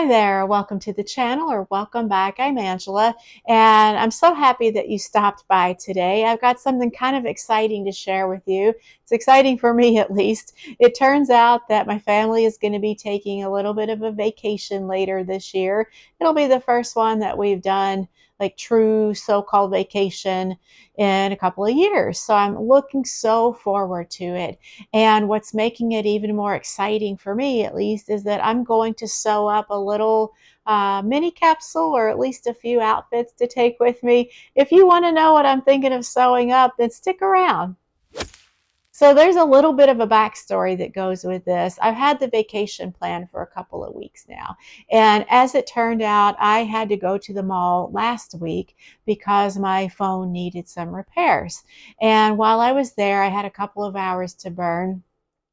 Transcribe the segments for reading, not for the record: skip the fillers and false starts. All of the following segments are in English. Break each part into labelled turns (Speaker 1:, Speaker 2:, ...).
Speaker 1: Hi there, welcome to the channel or welcome back. I'm Angela and I'm so happy that you stopped by today. I've got something kind of exciting to share with you. It's exciting for me at least. It turns out that my family is going to be taking a little bit of a vacation later this year. It'll be the first one that we've done, like true so-called vacation, in a couple of years. So I'm looking so forward to it. And what's making it even more exciting for me, at least, is that I'm going to sew up a little mini capsule or at least a few outfits to take with me. If you want to know what I'm thinking of sewing up, then stick around. So there's a little bit of a backstory that goes with this. I've had the vacation planned for a couple of weeks now. And as it turned out, I had to go to the mall last week because my phone needed some repairs. And while I was there, I had a couple of hours to burn.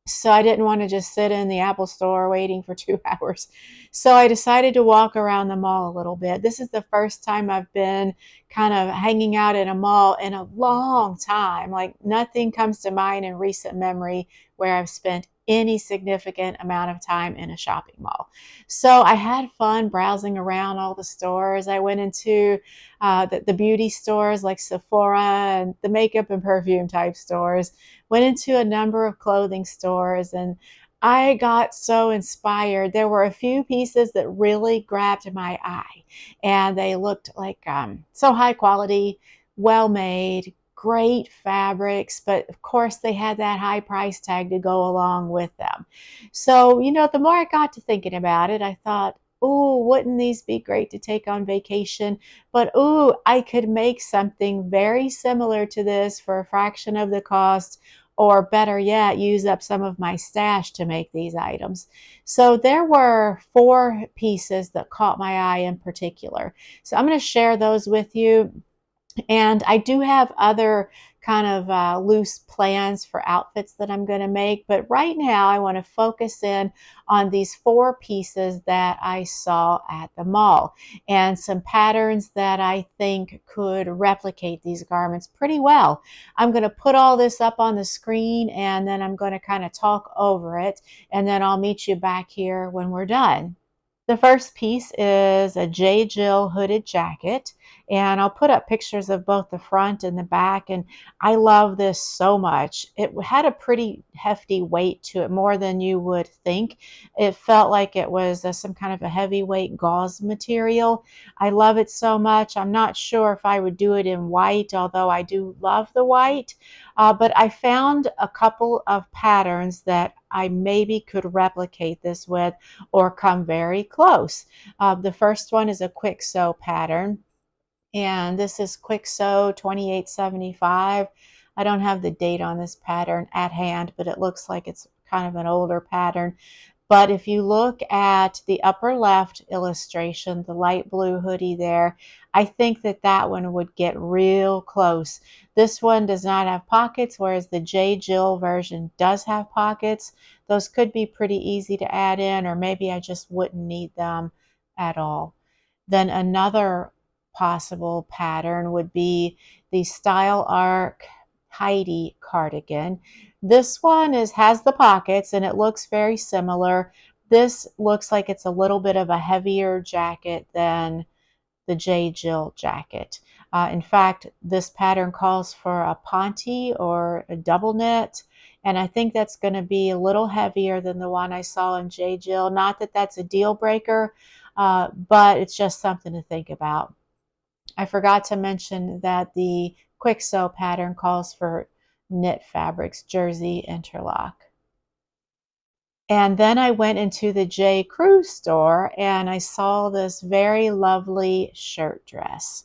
Speaker 1: So I didn't want to just sit in the Apple store waiting for 2 hours. So I decided to walk around the mall a little bit. This is the first time I've been kind of hanging out in a mall in a long time. Like nothing comes to mind in recent memory where I've spent any significant amount of time in a shopping mall. So I had fun browsing around all the stores. I went into the beauty stores like Sephora and the makeup and perfume type stores, went into a number of clothing stores, and I got so inspired. There were a few pieces that really grabbed my eye, and they looked like so high quality, well made, great fabrics, but of course they had that high price tag to go along with them. So, the more I got to thinking about it, I thought, oh, wouldn't these be great to take on vacation? But oh, I could make something very similar to this for a fraction of the cost, or better yet, use up some of my stash to make these items. So there were 4 pieces that caught my eye in particular. So I'm going to share those with you. And I do have other kind of loose plans for outfits that I'm going to make. But right now, I want to focus in on these 4 pieces that I saw at the mall and some patterns that I think could replicate these garments pretty well. I'm going to put all this up on the screen and then I'm going to kind of talk over it. And then I'll meet you back here when we're done. The first piece is a J. Jill hooded jacket, and I'll put up pictures of both the front and the back, and I love this so much. It had a pretty hefty weight to it, more than you would think. It felt like it was some kind of a heavyweight gauze material. I love it so much. I'm not sure if I would do it in white, although I do love the white, but I found a couple of patterns that I maybe could replicate this with or come very close. The first one is a Kwik Sew pattern, and this is Kwik Sew 2875. I don't have the date on this pattern at hand, but it looks like it's kind of an older pattern. But if you look at the upper left illustration, the light blue hoodie there, I think that that one would get real close. This one does not have pockets, whereas the J. Jill version does have pockets. Those could be pretty easy to add in, or maybe I just wouldn't need them at all. Then another possible pattern would be the Style Arc Heidi cardigan. This one has the pockets and it looks very similar. This looks like it's a little bit of a heavier jacket than the J. Jill jacket. In fact, this pattern calls for a ponte or a double knit, and I think that's going to be a little heavier than the one I saw in J. Jill. Not that that's a deal breaker, but it's just something to think about. I forgot to mention that the Kwik Sew pattern calls for knit fabrics, jersey interlock. And then I went into the J.Crew store and I saw this very lovely shirt dress.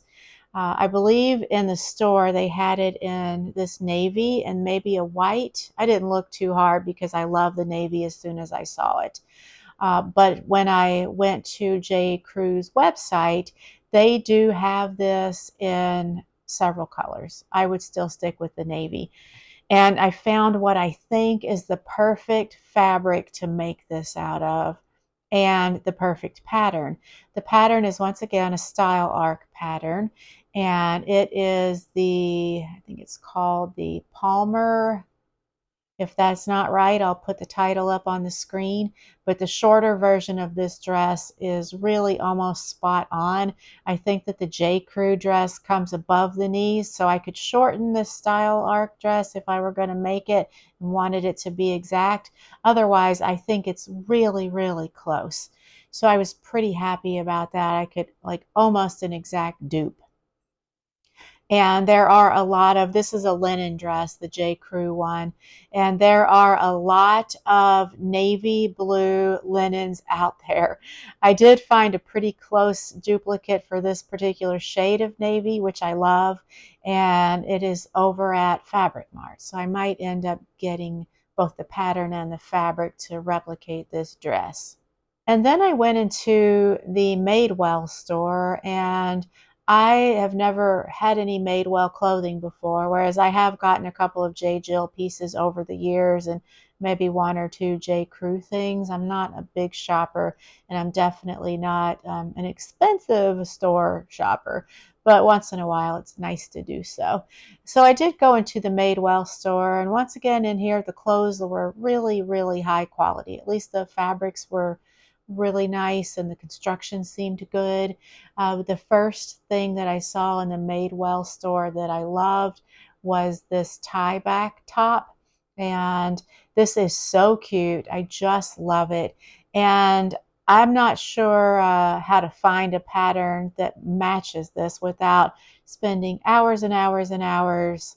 Speaker 1: I believe in the store they had it in this navy and maybe a white. I didn't look too hard because I love the navy as soon as I saw it. But when I went to J.Crew's website, they do have this in several colors. I would still stick with the navy. And I found what I think is the perfect fabric to make this out of and the perfect pattern. The pattern is once again a Style Arc pattern, and it is I think it's called the Palmer If that's not right, I'll put the title up on the screen. But the shorter version of this dress is really almost spot on. I think that the J.Crew dress comes above the knees, so I could shorten this style arc dress if I were going to make it and wanted it to be exact. Otherwise, I think it's really, really close. So I was pretty happy about that. I could like almost an exact dupe. And there are a lot of, this is a linen dress, the J.Crew one, and there are a lot of navy blue linens out there. I did find a pretty close duplicate for this particular shade of navy, which I love, and it is over at Fabric Mart. So I might end up getting both the pattern and the fabric to replicate this dress. And then I went into the Madewell store, and I have never had any Madewell clothing before, whereas I have gotten a couple of J. Jill pieces over the years and maybe one or two J.Crew things. I'm not a big shopper, and I'm definitely not an expensive store shopper, but once in a while it's nice to do so. So I did go into the Madewell store, and once again in here the clothes were really, really high quality. At least the fabrics were really nice and the construction seemed good. The first thing that I saw in the Madewell store that I loved was this tieback top. And this is so cute. I just love it. And I'm not sure how to find a pattern that matches this without spending hours and hours and hours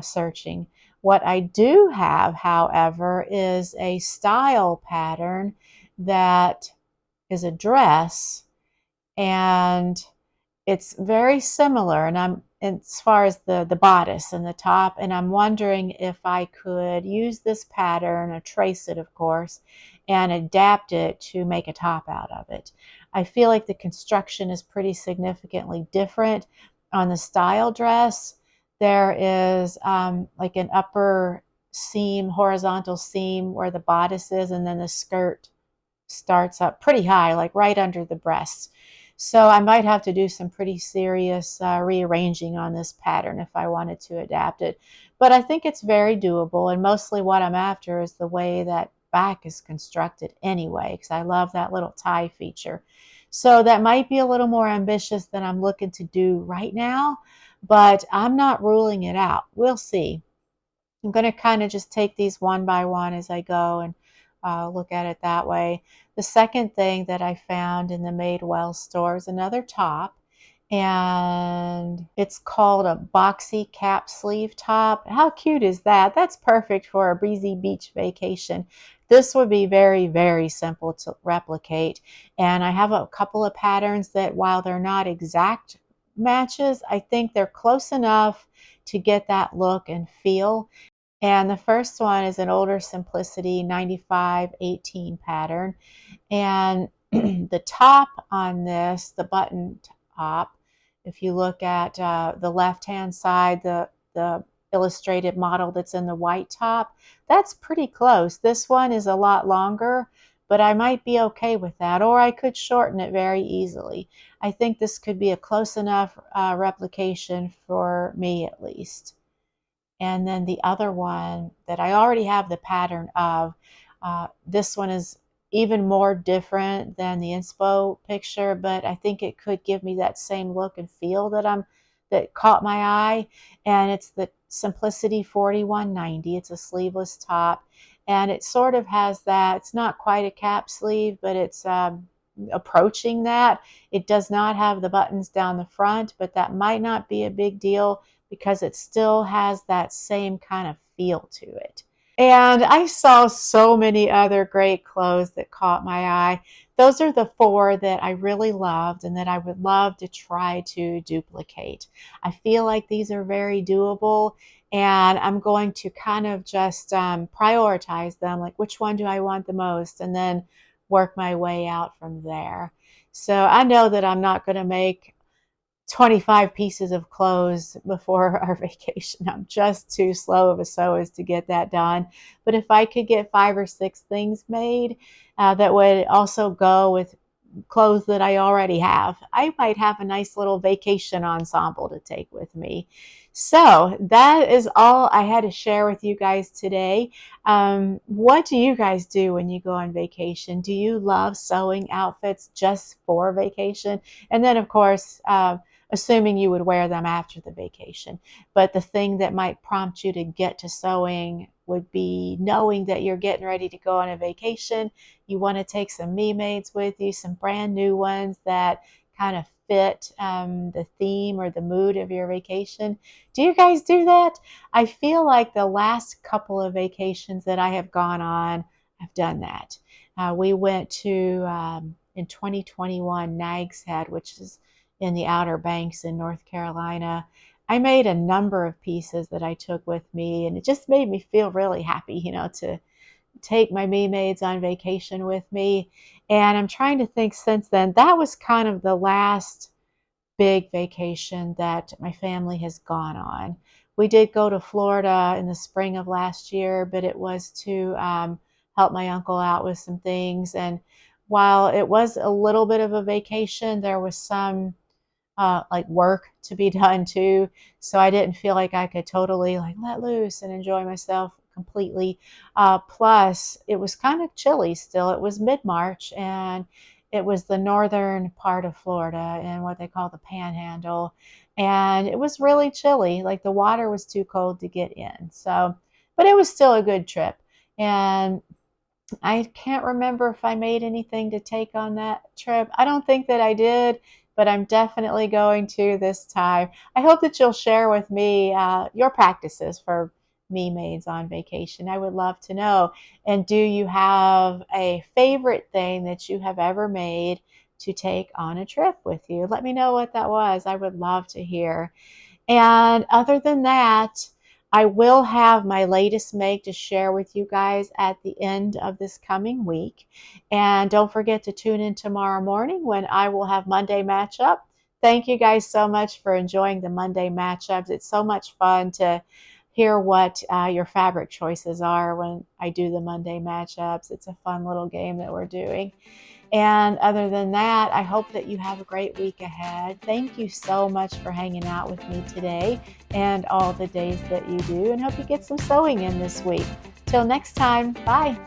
Speaker 1: searching. What I do have, however, is a style pattern that is a dress, and it's very similar, and I'm as far as the bodice and the top, and I'm wondering if I could use this pattern, or trace it of course, and adapt it to make a top out of it. I feel like the construction is pretty significantly different on the style dress. There is like an upper seam, horizontal seam where the bodice is, and then the skirt starts up pretty high, like right under the breasts. So I might have to do some pretty serious rearranging on this pattern if I wanted to adapt it. But I think it's very doable, and mostly what I'm after is the way that back is constructed anyway, because I love that little tie feature. So that might be a little more ambitious than I'm looking to do right now, but I'm not ruling it out. We'll see. I'm going to kind of just take these one by one as I go and look at it that way. The second thing that I found in the Madewell store is another top, and it's called a boxy cap sleeve top. How cute is that? That's perfect for a breezy beach vacation. This would be very, very simple to replicate, and I have a couple of patterns that, while they're not exact matches, I think they're close enough to get that look and feel. And the first one is an older Simplicity 9518 pattern. And the top on this, the button top, if you look at the left-hand side, the illustrated model that's in the white top, that's pretty close. This one is a lot longer, but I might be okay with that, or I could shorten it very easily. I think this could be a close enough replication for me at least. And then the other one that I already have the pattern of, this one is even more different than the inspo picture, but I think it could give me that same look and feel that caught my eye. And it's the Simplicity 4190. It's a sleeveless top, and it sort of has that, it's not quite a cap sleeve, but it's approaching that. It does not have the buttons down the front, but that might not be a big deal because it still has that same kind of feel to it. And I saw so many other great clothes that caught my eye. Those are the four that I really loved and that I would love to try to duplicate. I feel like these are very doable, and I'm going to kind of just prioritize them, like which one do I want the most, and then work my way out from there. So I know that I'm not going to make 25 pieces of clothes before our vacation. I'm just too slow of a sewist to get that done. But if I could get 5 or 6 things made that would also go with clothes that I already have. I might have a nice little vacation ensemble to take with me. So that is all I had to share with you guys today. What do you guys do when you go on vacation? Do you love sewing outfits just for vacation? And then, of course, assuming you would wear them after the vacation. But the thing that might prompt you to get to sewing would be knowing that you're getting ready to go on a vacation. You want to take some me-mades with you, some brand new ones that kind of fit the theme or the mood of your vacation. Do you guys do that? I feel like the last couple of vacations that I have gone on, I've done that. We went to, in 2021, Nags Head, which is in the Outer Banks in North Carolina. I made a number of pieces that I took with me, and it just made me feel really happy, to take my me-mades on vacation with me. And I'm trying to think since then, that was kind of the last big vacation that my family has gone on. We did go to Florida in the spring of last year, but it was to help my uncle out with some things. And while it was a little bit of a vacation, there was some like work to be done too. So I didn't feel like I could totally like let loose and enjoy myself completely. Plus, it was kind of chilly still. It was mid-March, and it was the northern part of Florida and what they call the Panhandle. And it was really chilly. Like the water was too cold to get in. So, but it was still a good trip. And I can't remember if I made anything to take on that trip. I don't think that I did, but I'm definitely going to this time. I hope that you'll share with me your practices for me-mades on vacation. I would love to know. And do you have a favorite thing that you have ever made to take on a trip with you? Let me know what that was. I would love to hear. And other than that, I will have my latest make to share with you guys at the end of this coming week. And don't forget to tune in tomorrow morning when I will have Monday Matchup. Thank you guys so much for enjoying the Monday Matchups. It's so much fun to hear what your fabric choices are when I do the Monday Matchups. It's a fun little game that we're doing. And other than that, I hope that you have a great week ahead. Thank you so much for hanging out with me today and all the days that you do, and hope you get some sewing in this week. Till next time, bye.